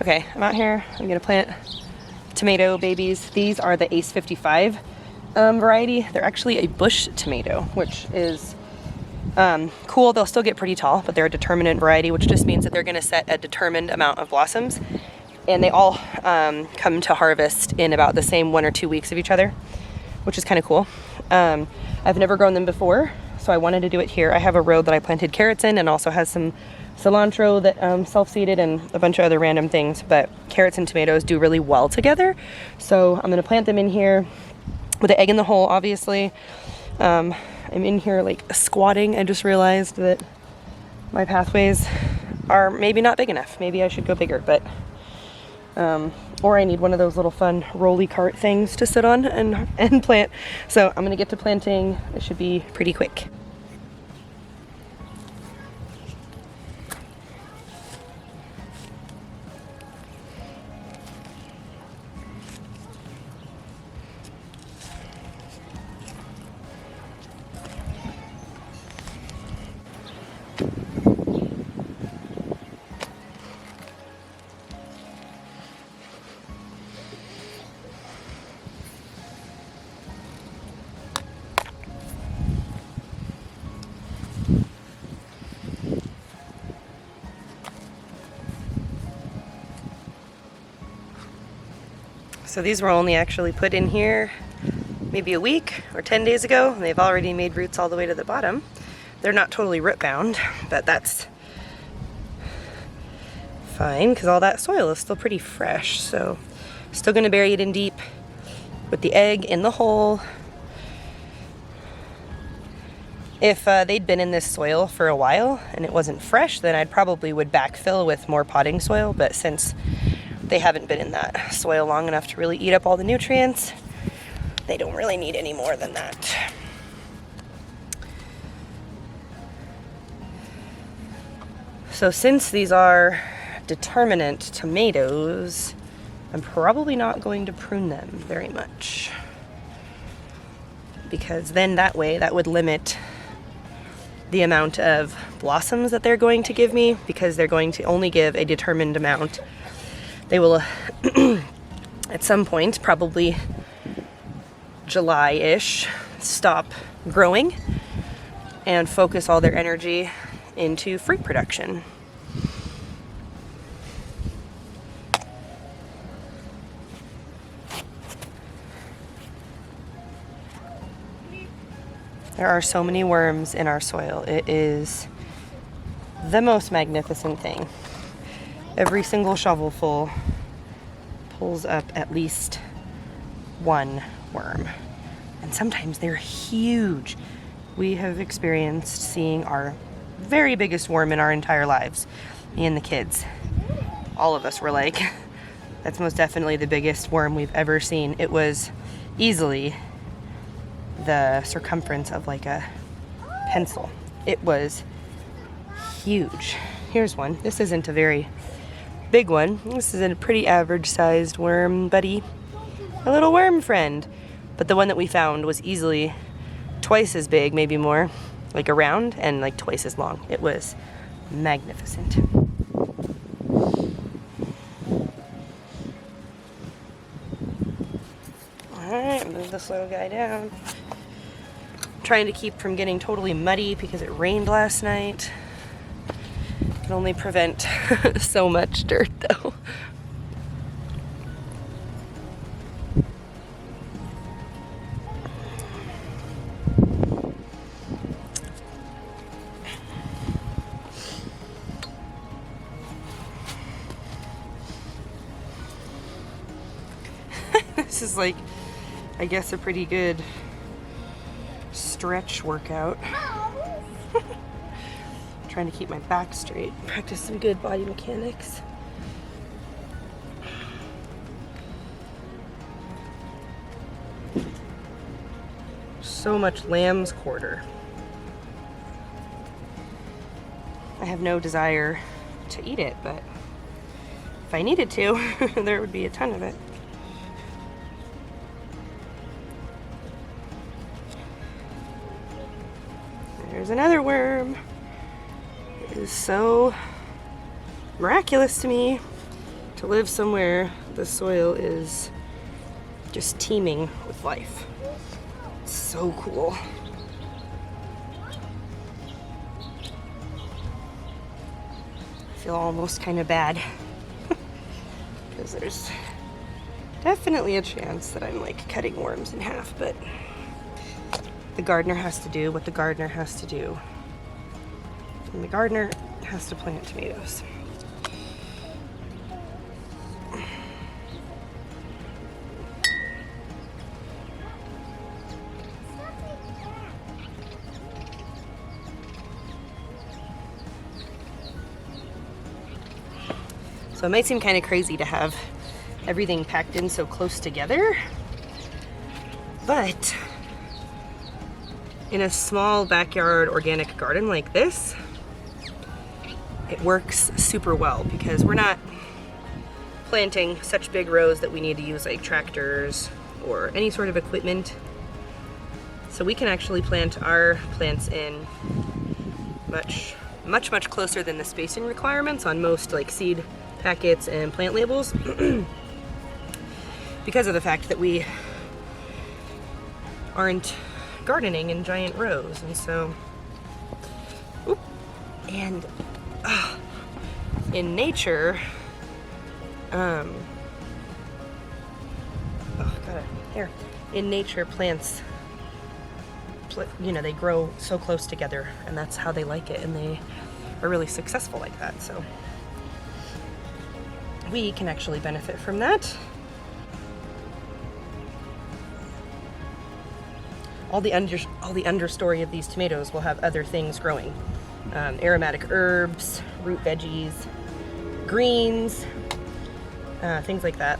Okay, I'm out here. I'm gonna plant tomato babies. These are the Ace 55 variety. They're actually a bush tomato, which is cool. They'll still get pretty tall, but they're a determinate variety, which just means that they're gonna set a determined amount of blossoms. And they all come to harvest in about the same 1 or 2 weeks of each other, which is kind of cool. I've never grown them before, so I wanted to do it here. I have a row that I planted carrots in and also has some cilantro that self-seeded and a bunch of other random things, but carrots and tomatoes do really well together. So I'm gonna plant them in here with the egg in the hole, obviously. I'm in here like squatting. I just realized that my pathways are maybe not big enough. Maybe I should go bigger, but or I need one of those little fun rolly cart things to sit on and plant. So I'm gonna get to planting. It should be pretty quick. So these were only actually put in here maybe a week or 10 days ago. And they've already made roots all the way to the bottom. They're not totally root bound, but that's fine because all that soil is still pretty fresh. So still gonna bury it in deep with the egg in the hole. If they'd been in this soil for a while and it wasn't fresh, then I'd probably would backfill with more potting soil, but since they haven't been in that soil long enough to really eat up all the nutrients, they don't really need any more than that. So since these are determinate tomatoes, I'm probably not going to prune them very much, because then that way that would limit the amount of blossoms that they're going to give me, because they're going to only give a determined amount. They will, at some point, probably July-ish, stop growing and focus all their energy into fruit production. There are so many worms in our soil. It is the most magnificent thing. Every single shovelful pulls up at least one worm. And sometimes they're huge. We have experienced seeing our very biggest worm in our entire lives. Me and the kids. All of us were like, that's most definitely the biggest worm we've ever seen. It was easily the circumference of like a pencil. It was huge. Here's one. This isn't a very big one. This is a pretty average sized worm buddy. A little worm friend. But the one that we found was easily twice as big, maybe more, like around, and like twice as long. It was magnificent. Alright, move this little guy down. I'm trying to keep from getting totally muddy because it rained last night. Can only prevent so much dirt though. This is like, I guess, a pretty good stretch workout. Trying to keep my back straight, practice some good body mechanics. So much lamb's quarter. I have no desire to eat it, but if I needed to, there would be a ton of it. There's another worm. It is so miraculous to me to live somewhere the soil is just teeming with life. It's so cool. I feel almost kind of bad because there's definitely a chance that I'm like cutting worms in half, but the gardener has to do what the gardener has to do. And the gardener has to plant tomatoes. So it might seem kind of crazy to have everything packed in so close together, but in a small backyard organic garden like this, it works super well because we're not planting such big rows that we need to use like tractors or any sort of equipment. So we can actually plant our plants in much closer than the spacing requirements on most like seed packets and plant labels because of the fact that we aren't gardening in giant rows. And so in nature, in nature plants, you know, they grow so close together, and that's how they like it, and they are really successful like that. So we can actually benefit from that. All the understory of these tomatoes will have other things growing. Aromatic herbs, root veggies, greens, things like that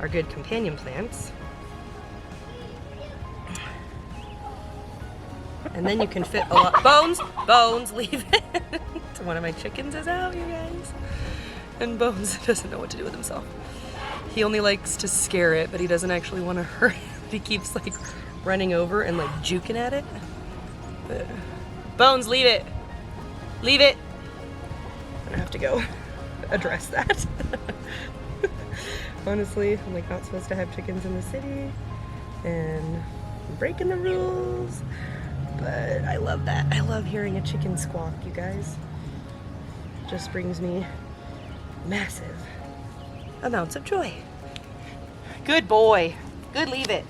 are good companion plants. And then you can fit a lot. Bones, leave it. One of my chickens is out, you guys. And Bones doesn't know what to do with himself. He only likes to scare it, but he doesn't actually want to hurt it. He keeps like running over and like juking at it. But Bones, leave it. Leave it. I'm gonna have to go address that. Honestly, I'm like not supposed to have chickens in the city, and I'm breaking the rules. But I love that. I love hearing a chicken squawk, you guys. It just brings me massive amounts of joy. Good boy. Good, leave it.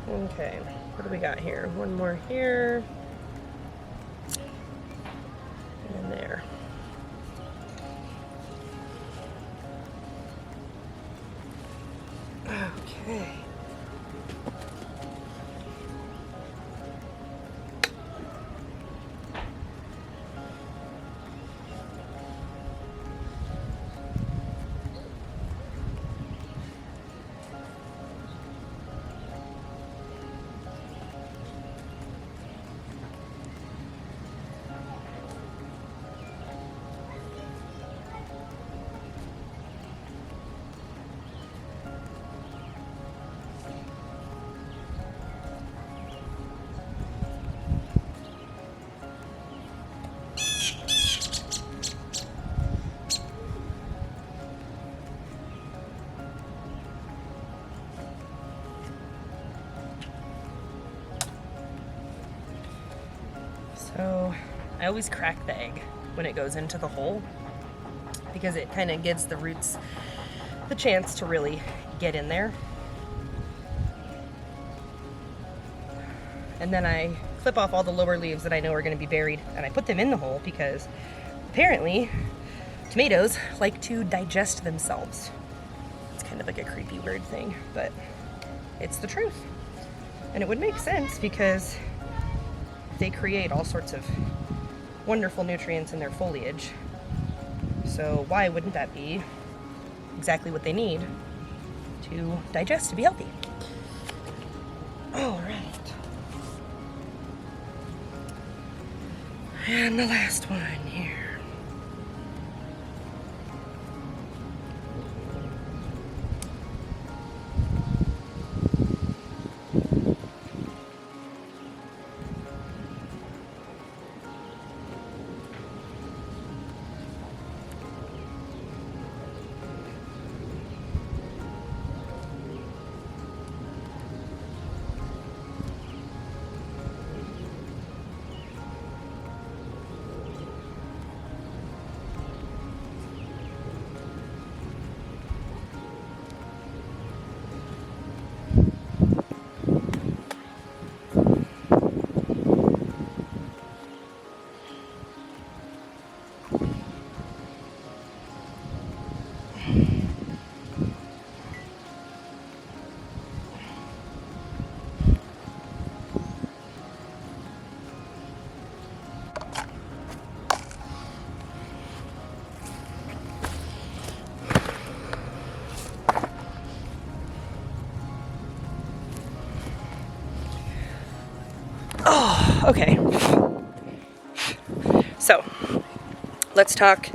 Okay, what do we got here? One more here. And there. Okay. So I always crack the egg when it goes into the hole because it kind of gives the roots the chance to really get in there. And then I clip off all the lower leaves that I know are going to be buried, and I put them in the hole because apparently tomatoes like to digest themselves. It's kind of like a creepy weird thing, but it's the truth. And it would make sense because they create all sorts of wonderful nutrients in their foliage. So why wouldn't that be exactly what they need to digest, to be healthy? All right. And the last one here. Oh, okay. So, let's talk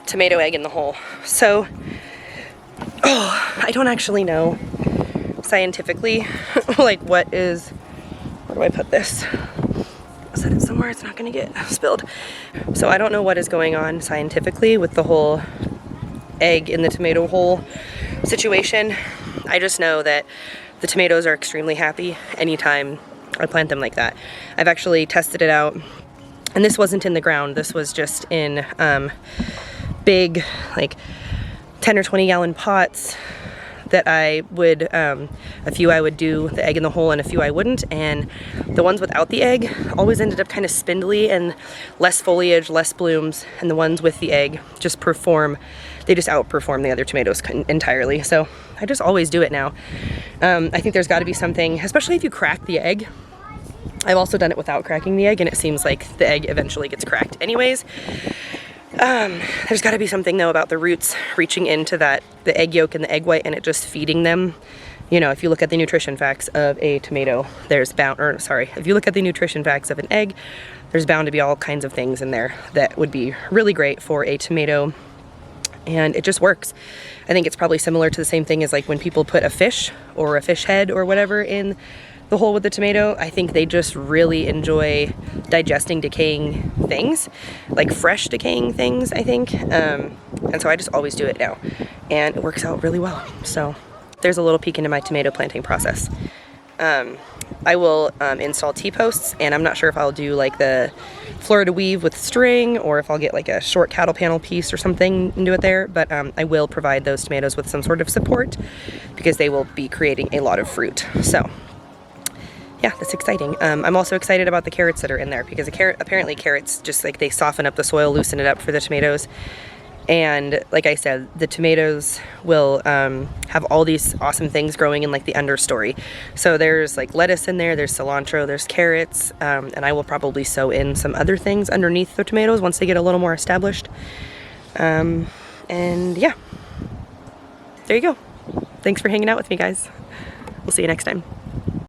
tomato, egg in the hole. So, I don't actually know scientifically, like where do I put this? I'll set it somewhere it's not gonna get spilled. So I don't know what is going on scientifically with the whole egg in the tomato hole situation. I just know that the tomatoes are extremely happy anytime I plant them like that. I've actually tested it out, and this wasn't in the ground. This was just in big, like 10 or 20 gallon pots that I would, a few I would do the egg in the hole and a few I wouldn't, and the ones without the egg always ended up kind of spindly and less foliage, less blooms, and the ones with the egg just outperform the other tomatoes entirely. So I just always do it now. I think there's got to be something, especially if you crack the egg. I've also done it without cracking the egg, and it seems like the egg eventually gets cracked anyways. There's got to be something though about the roots reaching into the egg yolk and the egg white and it just feeding them. You know, if you look at the nutrition facts of a tomato, if you look at the nutrition facts of an egg, there's bound to be all kinds of things in there that would be really great for a tomato, and it just works. I think it's probably similar to the same thing as like when people put a fish or a fish head or whatever in the hole with the tomato. I think they just really enjoy digesting decaying things, like fresh decaying things, I think. And so I just always do it now, and it works out really well. So there's a little peek into my tomato planting process. I will install T-posts, and I'm not sure if I'll do like the Florida weave with string or if I'll get like a short cattle panel piece or something and do it there, but I will provide those tomatoes with some sort of support because they will be creating a lot of fruit. So yeah, that's exciting. I'm also excited about the carrots that are in there because apparently carrots just like they soften up the soil, loosen it up for the tomatoes. And like I said, the tomatoes will have all these awesome things growing in like the understory. So there's like lettuce in there, there's cilantro, there's carrots, and I will probably sow in some other things underneath the tomatoes once they get a little more established. And yeah, there you go. Thanks for hanging out with me, guys. We'll see you next time.